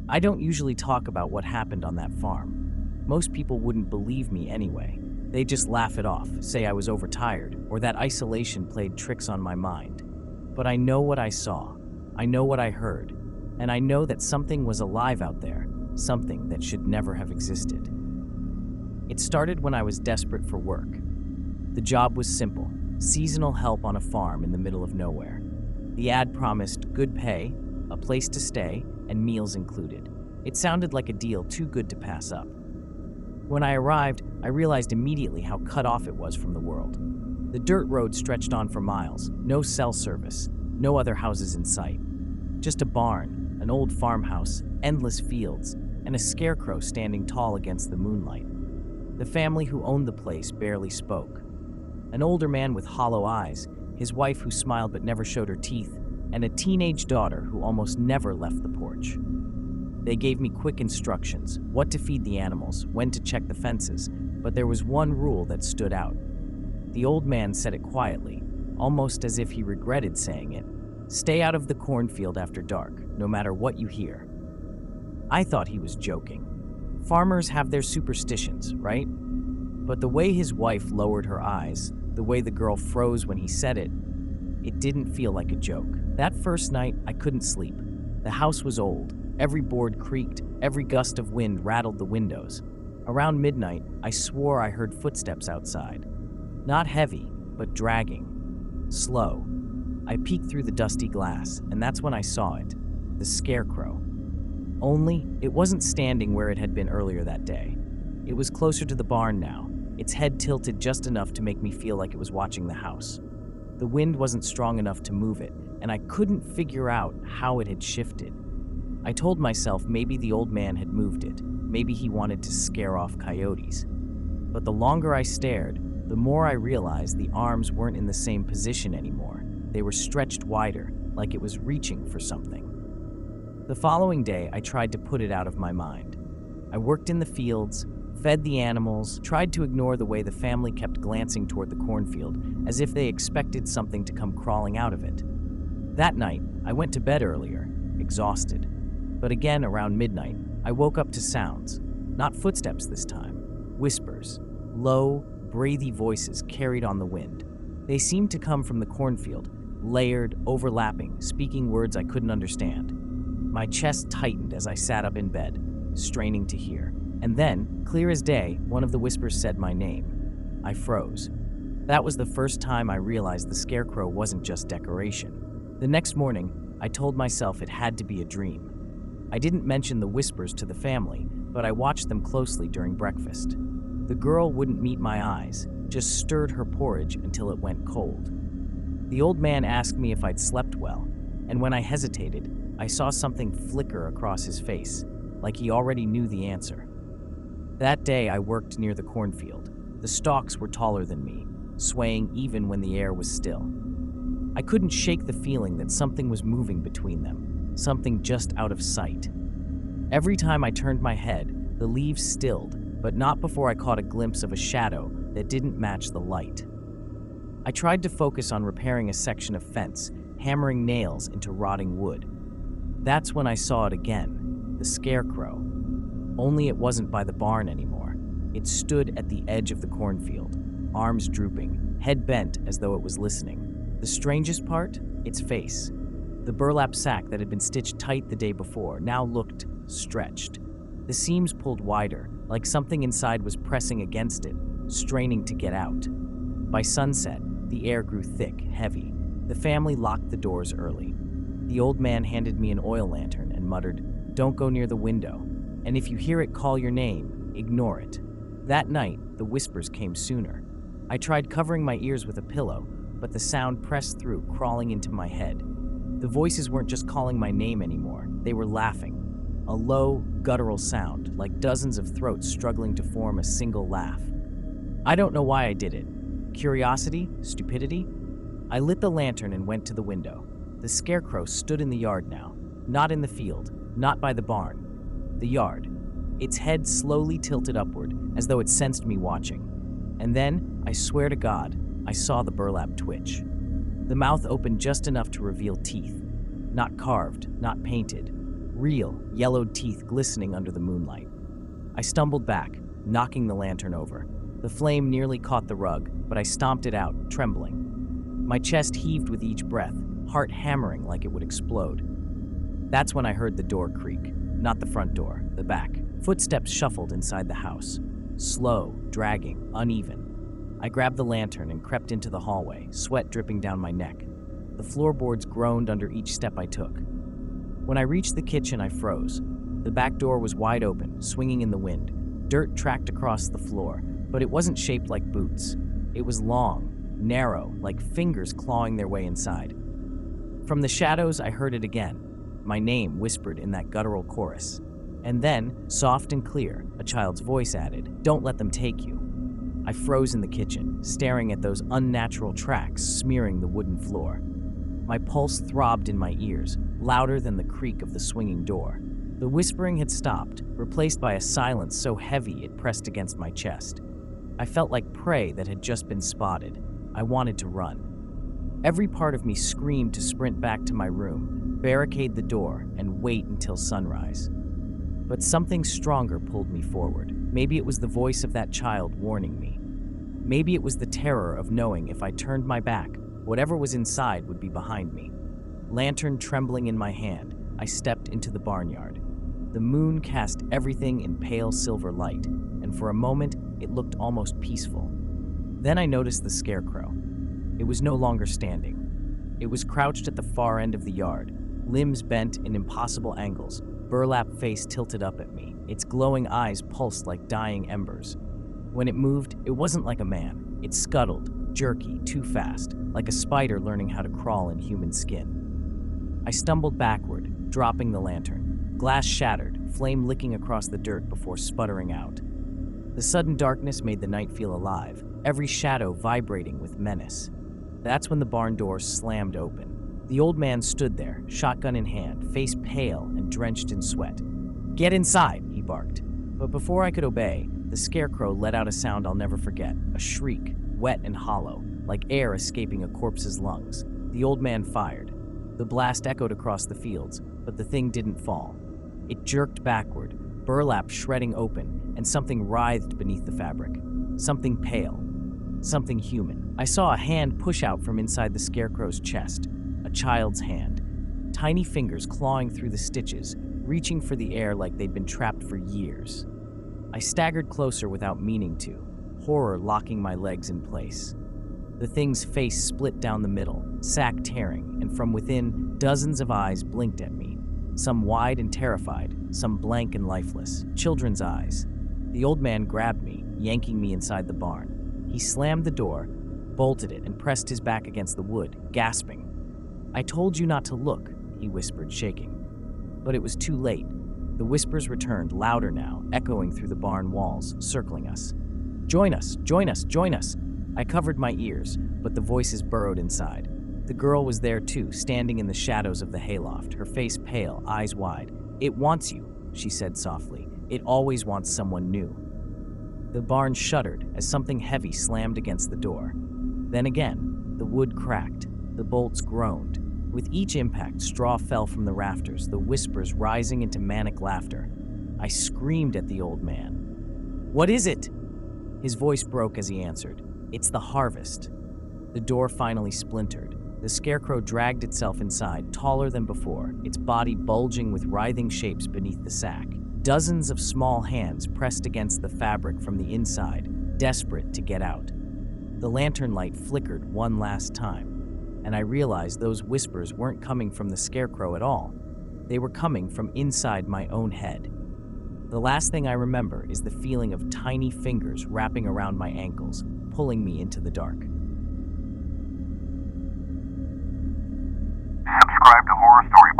I don't usually talk about what happened on that farm. Most people wouldn't believe me anyway. They'd just laugh it off, say I was overtired, or that isolation played tricks on my mind. But I know what I saw. I know what I heard. And I know that something was alive out there, something that should never have existed. It started when I was desperate for work. The job was simple: seasonal help on a farm in the middle of nowhere. The ad promised good pay, a place to stay, and meals included. It sounded like a deal too good to pass up. When I arrived, I realized immediately how cut off it was from the world. The dirt road stretched on for miles, no cell service, no other houses in sight. Just a barn, an old farmhouse, endless fields, and a scarecrow standing tall against the moonlight. The family who owned the place barely spoke. An older man with hollow eyes, his wife who smiled but never showed her teeth, and a teenage daughter who almost never left the porch. They gave me quick instructions: what to feed the animals, when to check the fences, but there was one rule that stood out. The old man said it quietly, almost as if he regretted saying it: stay out of the cornfield after dark, no matter what you hear. I thought he was joking. Farmers have their superstitions, right? But the way his wife lowered her eyes, the way the girl froze when he said it, it didn't feel like a joke. That first night, I couldn't sleep. The house was old. Every board creaked. Every gust of wind rattled the windows. Around midnight, I swore I heard footsteps outside. Not heavy, but dragging. Slow. I peeked through the dusty glass, and that's when I saw it. The Scarecrow. Only, it wasn't standing where it had been earlier that day. It was closer to the barn now, its head tilted just enough to make me feel like it was watching the house. The wind wasn't strong enough to move it, and I couldn't figure out how it had shifted. I told myself maybe the old man had moved it, maybe he wanted to scare off coyotes. But the longer I stared, the more I realized the arms weren't in the same position anymore. They were stretched wider, like it was reaching for something. The following day, I tried to put it out of my mind. I worked in the fields, fed the animals, tried to ignore the way the family kept glancing toward the cornfield, as if they expected something to come crawling out of it. That night, I went to bed earlier, exhausted. But again, around midnight, I woke up to sounds. Not footsteps this time. Whispers. Low, breathy voices carried on the wind. They seemed to come from the cornfield, layered, overlapping, speaking words I couldn't understand. My chest tightened as I sat up in bed, straining to hear. And then, clear as day, one of the whispers said my name. I froze. That was the first time I realized the Scarecrow wasn't just decoration. The next morning, I told myself it had to be a dream. I didn't mention the whispers to the family, but I watched them closely during breakfast. The girl wouldn't meet my eyes, just stirred her porridge until it went cold. The old man asked me if I'd slept well, and when I hesitated, I saw something flicker across his face, like he already knew the answer. That day, I worked near the cornfield. The stalks were taller than me, swaying even when the air was still. I couldn't shake the feeling that something was moving between them, something just out of sight. Every time I turned my head, the leaves stilled, but not before I caught a glimpse of a shadow that didn't match the light. I tried to focus on repairing a section of fence, hammering nails into rotting wood. That's when I saw it again, the Scarecrow. Only it wasn't by the barn anymore. It stood at the edge of the cornfield, arms drooping, head bent as though it was listening. The strangest part? Its face. The burlap sack that had been stitched tight the day before now looked stretched. The seams pulled wider, like something inside was pressing against it, straining to get out. By sunset, the air grew thick, heavy. The family locked the doors early. The old man handed me an oil lantern and muttered, "Don't go near the window, and if you hear it call your name, ignore it." That night, the whispers came sooner. I tried covering my ears with a pillow, but the sound pressed through, crawling into my head. The voices weren't just calling my name anymore, they were laughing. A low, guttural sound, like dozens of throats struggling to form a single laugh. I don't know why I did it. Curiosity? Stupidity? I lit the lantern and went to the window. The Scarecrow stood in the yard now, not in the field, not by the barn. The yard. Its head slowly tilted upward, as though it sensed me watching. And then, I swear to God, I saw the burlap twitch. The mouth opened just enough to reveal teeth. Not carved, not painted. real, yellowed teeth glistening under the moonlight. I stumbled back, knocking the lantern over. The flame nearly caught the rug, but I stomped it out, trembling. My chest heaved with each breath, heart hammering like it would explode. That's when I heard the door creak. Not the front door, the back. Footsteps shuffled inside the house. Slow, dragging, uneven. I grabbed the lantern and crept into the hallway, sweat dripping down my neck. The floorboards groaned under each step I took. When I reached the kitchen, I froze. The back door was wide open, swinging in the wind. Dirt tracked across the floor, but it wasn't shaped like boots. It was long, narrow, like fingers clawing their way inside. From the shadows, I heard it again. My name whispered in that guttural chorus. And then, soft and clear, a child's voice added, "Don't let them take you." I froze in the kitchen, staring at those unnatural tracks smearing the wooden floor. My pulse throbbed in my ears, louder than the creak of the swinging door. The whispering had stopped, replaced by a silence so heavy it pressed against my chest. I felt like prey that had just been spotted. I wanted to run. Every part of me screamed to sprint back to my room, barricade the door, and wait until sunrise. But something stronger pulled me forward. Maybe it was the voice of that child warning me. Maybe it was the terror of knowing if I turned my back, whatever was inside would be behind me. Lantern trembling in my hand, I stepped into the barnyard. The moon cast everything in pale silver light, and for a moment, it looked almost peaceful. Then I noticed the Scarecrow. It was no longer standing. It was crouched at the far end of the yard, limbs bent in impossible angles, burlap face tilted up at me. Its glowing eyes pulsed like dying embers. When it moved, it wasn't like a man. It scuttled, jerky, too fast, like a spider learning how to crawl in human skin. I stumbled backward, dropping the lantern. Glass shattered, flame licking across the dirt before sputtering out. The sudden darkness made the night feel alive, every shadow vibrating with menace. That's when the barn door slammed open. The old man stood there, shotgun in hand, face pale and drenched in sweat. "Get inside," he barked. But before I could obey, the Scarecrow let out a sound I'll never forget, a shriek, wet and hollow, like air escaping a corpse's lungs. The old man fired. The blast echoed across the fields, but the thing didn't fall. It jerked backward, burlap shredding open, and something writhed beneath the fabric. Something pale. Something human. I saw a hand push out from inside the Scarecrow's chest. A child's hand. Tiny fingers clawing through the stitches, reaching for the air like they'd been trapped for years. I staggered closer without meaning to, horror locking my legs in place. The thing's face split down the middle, sack tearing, and from within, dozens of eyes blinked at me. Some wide and terrified, some blank and lifeless. Children's eyes. The old man grabbed me, yanking me inside the barn. He slammed the door, bolted it, and pressed his back against the wood, gasping. "I told you not to look," he whispered, shaking. But it was too late. The whispers returned, louder now, echoing through the barn walls, circling us. "Join us! Join us! Join us!" I covered my ears, but the voices burrowed inside. The girl was there too, standing in the shadows of the hayloft, her face pale, eyes wide. "It wants you," she said softly. "It always wants someone new." The barn shuddered as something heavy slammed against the door. Then again, the wood cracked, the bolts groaned. With each impact, straw fell from the rafters, the whispers rising into manic laughter. I screamed at the old man. "What is it?" His voice broke as he answered. "It's the harvest." The door finally splintered. The Scarecrow dragged itself inside, taller than before, its body bulging with writhing shapes beneath the sack. Dozens of small hands pressed against the fabric from the inside, desperate to get out. The lantern light flickered one last time, and I realized those whispers weren't coming from the Scarecrow at all. They were coming from inside my own head. The last thing I remember is the feeling of tiny fingers wrapping around my ankles, pulling me into the dark. Subscribe to Horror Story